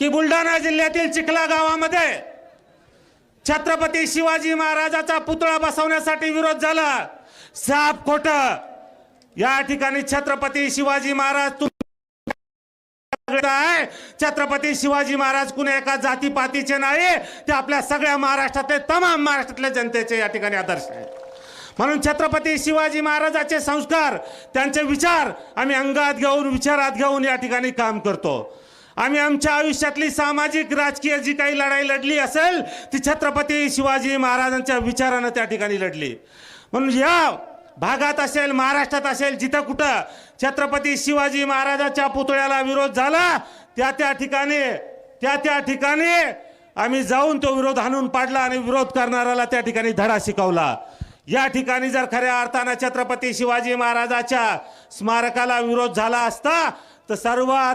की बुलढाणा जिल्ह्यातील चिखला गावामध्ये छत्रपती शिवाजी महाराजाचा पुतळा बसवण्यासाठी विरोध झाला। साफ खोटं। या ठिकाणी छत्रपती शिवाजी महाराज आहे। छत्रपती शिवाजी महाराज कुणी एका जातीपातीचे नाही, ते आपल्या सगळ्या महाराष्ट्रातले तमाम महाराष्ट्रातल्या जनतेचे या ठिकाणी आदर्श आहे। म्हणून छत्रपती शिवाजी महाराजांचे संस्कार, त्यांचे विचार आम्ही अंगात घेऊन, विचारात घेऊन या ठिकाणी काम करतो। आम्ही आमच्या आयुष्यातली सामाजिक राजकीय जी काही लढाई लढली असेल ती छत्रपती शिवाजी महाराजांच्या विचारानं त्या ठिकाणी लढली। म्हणून या भागात असेल, महाराष्ट्रात असेल, जिथं कुठं छत्रपती शिवाजी महाराजांच्या पुतळ्याला विरोध झाला त्या ठिकाणी आम्ही जाऊन तो विरोध हाणून पाडला आणि विरोध करणाऱ्याला त्या ठिकाणी धडा शिकवला। या ठिकाणी जर खऱ्या अर्थाने छत्रपती शिवाजी महाराजांच्या स्मारकाला विरोध झाला असता तर सर्वात